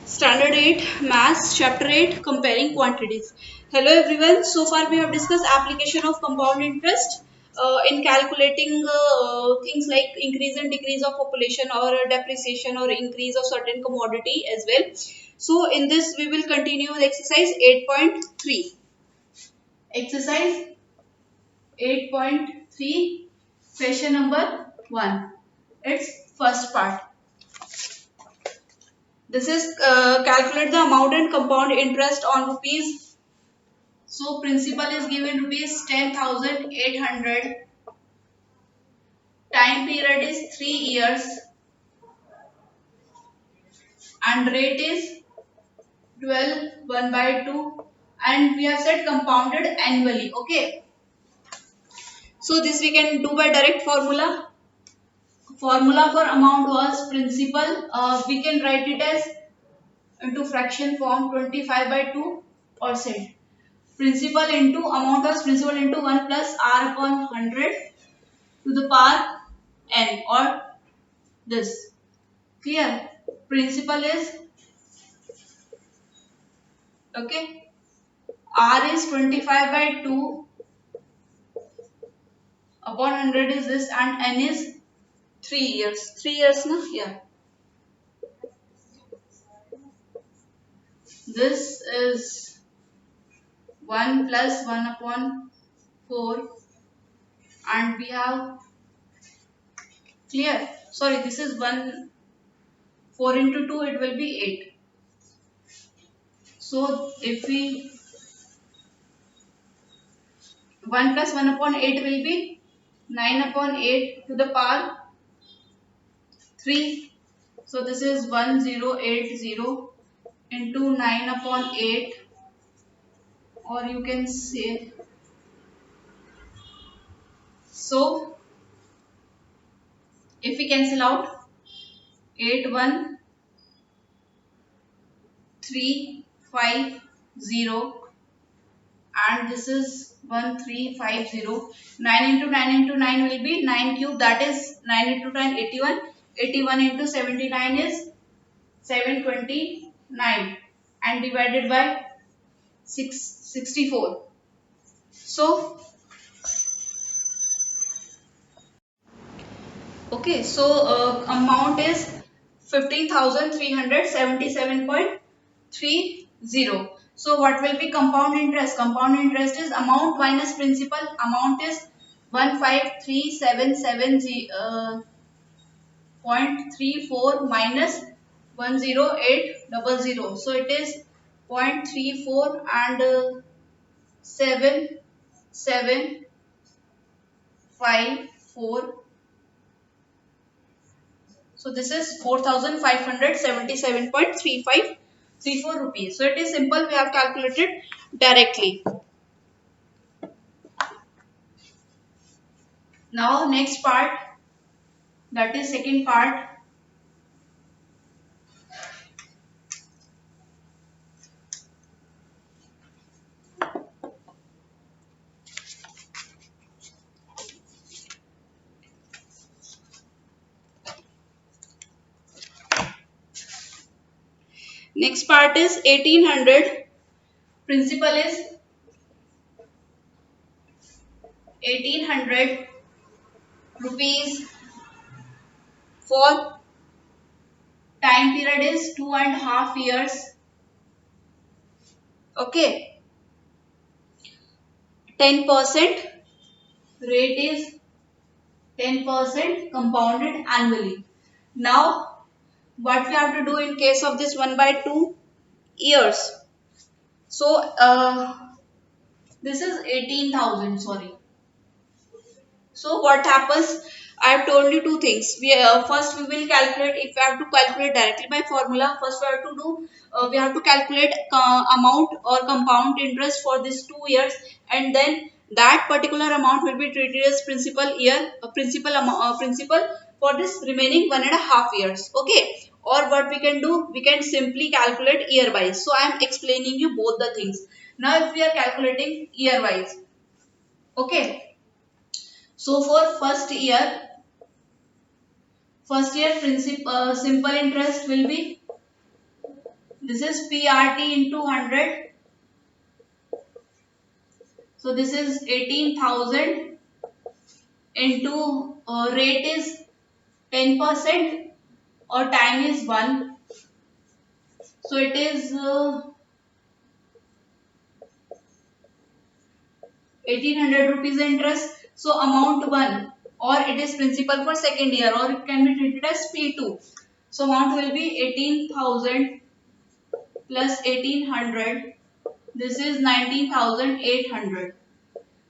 Standard 8 Maths Chapter 8 Comparing Quantities. Hello everyone. So far we have discussed application of compound interest in calculating things like increase and decrease of population or depreciation or increase of certain commodity as well. So in this we will continue with exercise 8.3. Exercise 8.3 question number 1. Its first part. This is calculate the amount and compound interest on rupees. So principal is given rupees 10,800. Time period is 3 years and rate is 12 1 by 2 and we have said compounded annually. Okay. So this we can do by direct formula. Formula for amount was principal. We can write it as into fraction form 25 by 2 or cent. Principal into amount was principal into 1 plus r upon 100 to the power n or this. Clear? Principal is okay. R is 25 by 2 upon 100 is this and n is 3 years. 3 years na? Yeah. This is 1 plus 1 upon 4 and we have clear. Sorry, this is 1 4 into 2 it will be 8. So if we 1 plus 1 upon 8 will be 9 upon 8 to the power 3. So this is 1080 into 9 upon 8 or you can say so if we cancel out 81350 and this is 1350. 9 into 9 into 9 will be 9 cube, that is 9 into 9 81. 81 into 79 is 729 and divided by 64. So okay, so amount is 15,377.30. So what will be compound interest? Compound interest is amount minus principal. Amount is 15377.34 minus 10800. So it is 0.34 and 7754. So this is 4,577.3534 rupees. So it is simple. We have calculated directly. Now next part, that is second part. Next part is 1800. Principal is 1800 rupees for time period is 2.5 years. Okay. 10% rate is 10% compounded annually. Now what we have to do in case of this 1 by 2 years. So this is 18,000, sorry. So what happens? I have told you two things. First we will calculate, if we have to calculate directly by formula, first we have to do we have to calculate amount or compound interest for this 2 years, and then that particular amount will be treated as principal year, principal for this remaining 1.5 years. Okay. Or what we can do, we can simply calculate year wise. So I am explaining you both the things. Now if we are calculating year wise, okay. So for first year simple interest will be This is PRT into 100. So this is 18,000 into rate is 10% or time is 1. So it is 1800 rupees interest. So amount 1, or it is principal for second year, or it can be treated as P2. So amount will be 18,000 plus 1800. This is 19,800.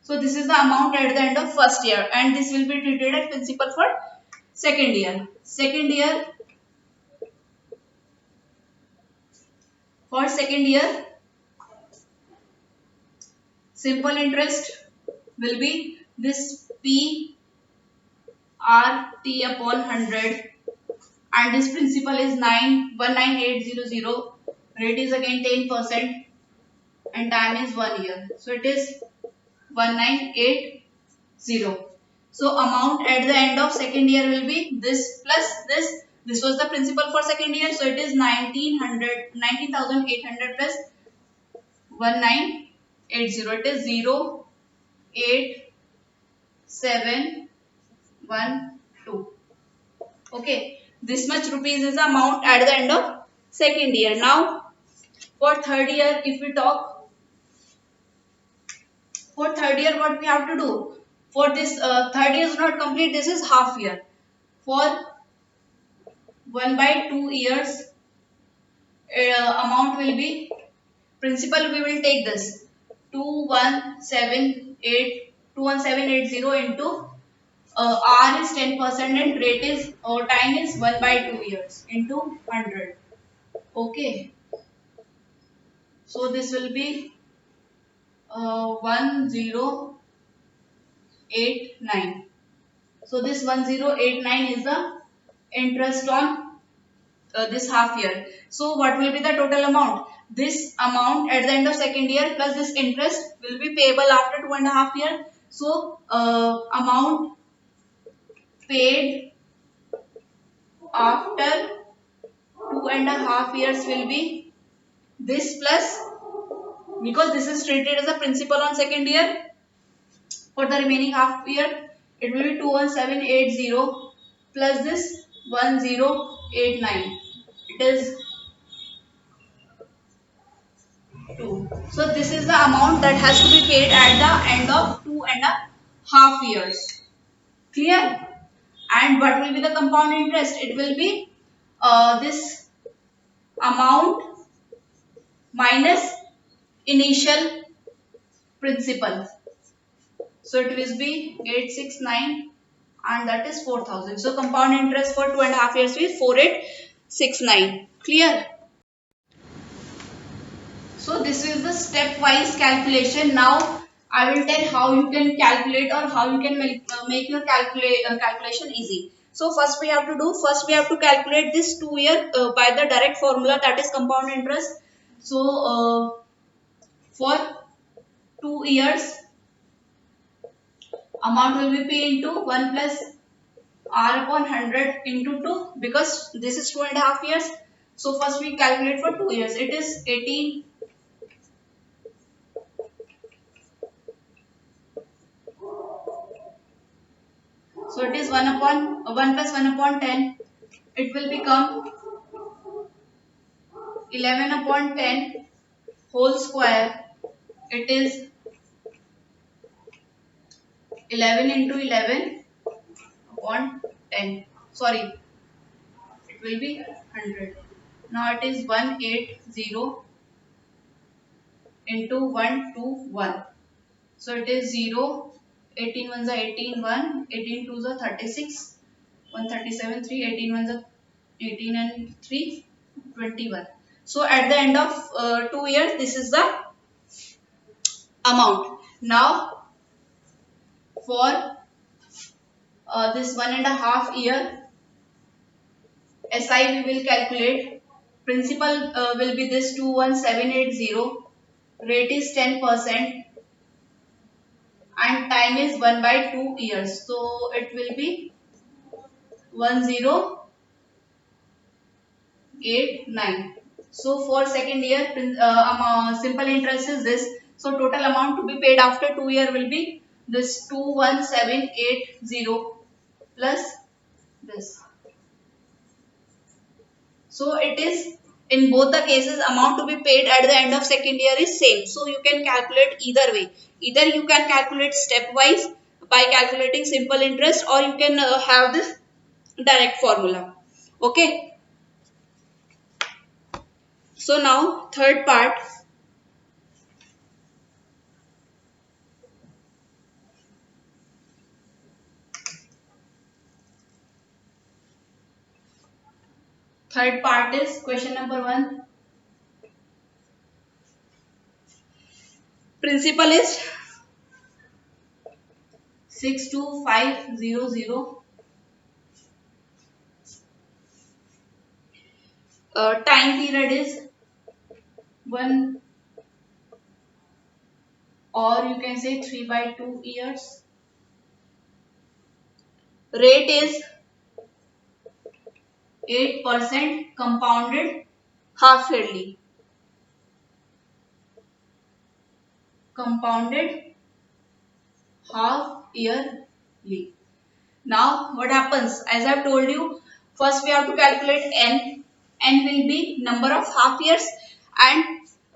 So this is the amount at the end of first year, and this will be treated as principal for second year. For second year, simple interest will be this P R T upon 100, and this principal is 19800. Rate is again 10% and time is 1 year. So it is 1980. So amount at the end of second year will be this plus this. This was the principal for second year. So it is 19,800 plus 1980. It is 08712. Okay. This much rupees is the amount at the end of second year. Now for third year, if we talk, for third year what we have to do? For this third year is not complete, this is half year. For 1/2 years, amount will be, principal we will take this 21780 into R is 10% and rate is, or time is 1/2 years into 100. Okay. So this will be 1089. So this 1089 is the interest on this half year. So what will be the total amount? This amount at the end of second year plus this interest will be payable after 2.5 years. So amount paid after 2.5 years will be this plus, because this is treated as a principal on second year, for the remaining half year it will be 21780 plus this 1089. It is 2. So this is the amount that has to be paid at the end of 2.5 years. Clear? And what will be the compound interest? It will be this amount minus initial principal. So it will be 869 and that is 4,000. So compound interest for 2.5 years is 4869. Clear? So this is the stepwise calculation. Now I will tell how you can calculate or how you can make your calculation easy. So first we have to calculate this 2 year by the direct formula, that is compound interest. So for 2 years, amount will be P into 1 plus R upon 100 into 2, because this is 2.5 years. So first we calculate for 2 years. It is 18. So it is 1 plus 1 upon 10. It will become 11 upon 10 whole square. It is 11 into 11 upon 10. Sorry, it will be 100. Now it is 180 into 121. So it is 0, 18 ones are 18, 1, 18 twos are 36, 137, 3, 18 ones are 18 and 3, 21. So at the end of 2 years, this is the amount. Now for this 1.5 year SI, we will calculate. Principal will be this 21780. Rate is 10% and time is 1/2 years. So it will be 1089. So for second year, simple interest is this. So total amount to be paid after 2 year will be this 21780 plus this. So it is in both the cases amount to be paid at the end of second year is same. So you can calculate either way. Either you can calculate stepwise by calculating simple interest, or you can have this direct formula. Okay. So now third part. Third part is question number 1. Principal is 62500. Time period is 1, or you can say 3/2 years. Rate is 8% compounded half yearly. Compounded half yearly. Now what happens? As I have told you, first we have to calculate n. N will be number of half years, and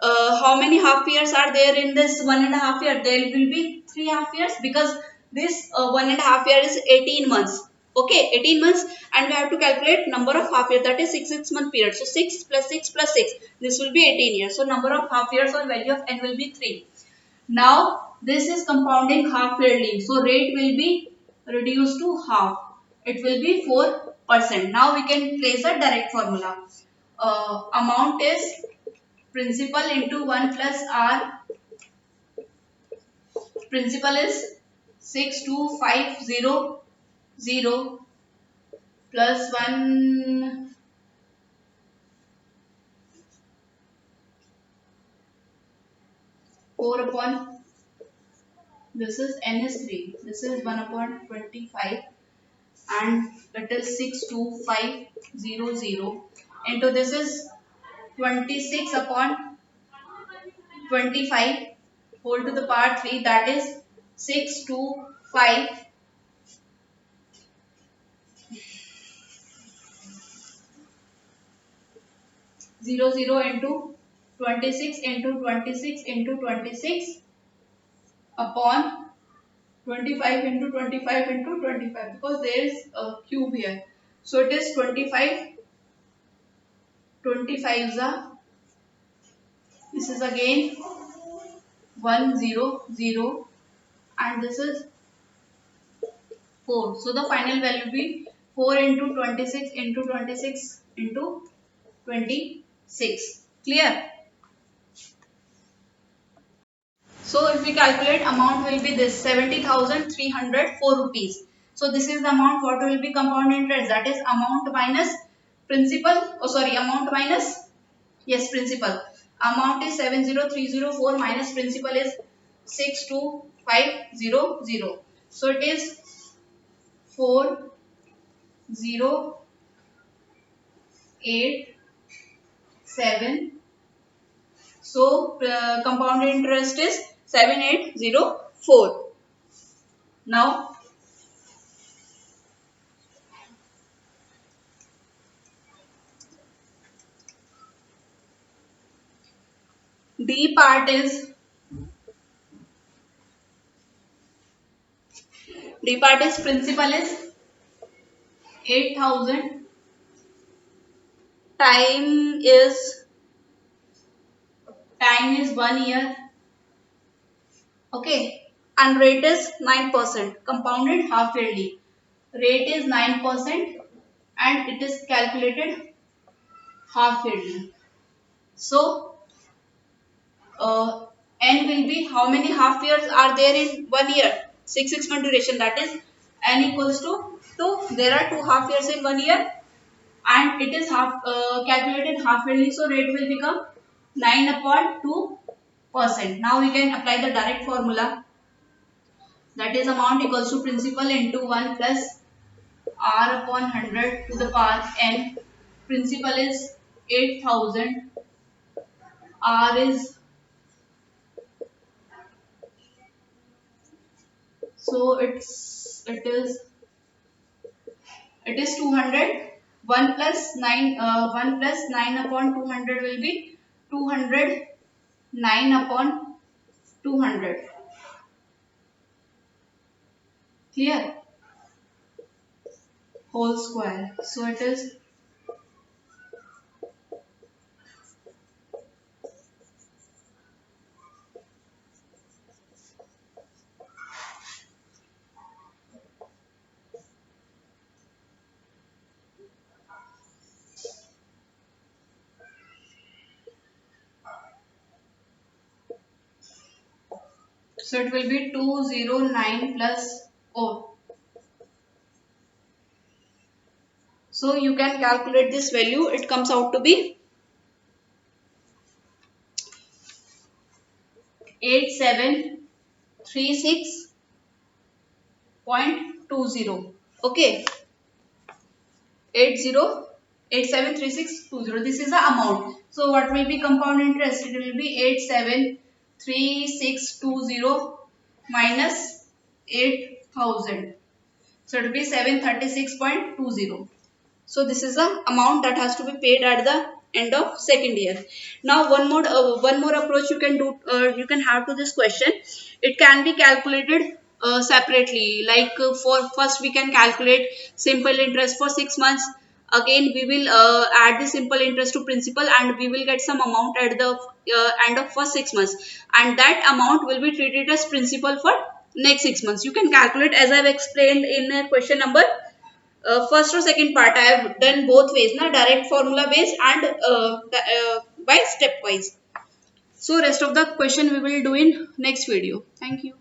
how many half years are there in this 1.5 year? There will be 3 half years, because this 1.5 year is 18 months. Okay, 18 months, and we have to calculate number of half years, that is 6 month period. So 6 plus 6 plus 6, this will be 18 years. So number of half years or value of n will be 3. Now this is compounding half yearly, so rate will be reduced to half. It will be 4%. Now we can place a direct formula. Amount is principal into 1 plus r. Principal is 62500 plus 1 4 upon, this is n is 3. This is 1 upon 25. And it is 62500 into this is 26 upon 25 whole to the power 3, that is 62500 into 26 into 26 into 26 upon 25 into 25 into 25, because there is a cube here. So it is 25 this is again 100, and this is 4. So the final value will be 4 into 26 into 26 into 26. Clear? So if we calculate, amount will be this 70,304 rupees. So this is the amount what will be compound interest, that is amount minus principal. Amount minus, yes, principal. Amount is 70,304 minus principal is 62500. So it is 4087. So compound interest is 7804. Now D part is principal is 8000. Time is 1 year. Okay, and rate is 9%, compounded half yearly. Rate is 9% and it is calculated half yearly. So n will be, how many half years are there in 1 year? 6 month duration, that is n equals to 2. There are 2 half years in 1 year, and it is calculated half yearly, so rate will become 9 upon 2%. Now we can apply the direct formula, that is amount equals to principal into 1 plus r upon 100 to the power n. Principal is 8,000. R is, so it is 200. 1 plus 9, 1 plus 9 upon 200 will be 200. 9 upon 200. Clear? Whole square. So it is, so it will be 209 plus 4. So you can calculate this value. It comes out to be 8736.20. Okay, 873620. This is the amount. So what will be compound interest? It will be 873620 minus 8,000. So it will be 736.20. So this is the amount that has to be paid at the end of second year. Now one more approach you can do, you can have to this question. It can be calculated separately. Like for first we can calculate simple interest for 6 months. Again we will add the simple interest to principal, and we will get some amount at the end of first 6 months, and that amount will be treated as principal for next 6 months. You can calculate as I have explained in question number first or second part. I have done both ways, na, direct formula based and by stepwise. So rest of the question we will do in next video. Thank you.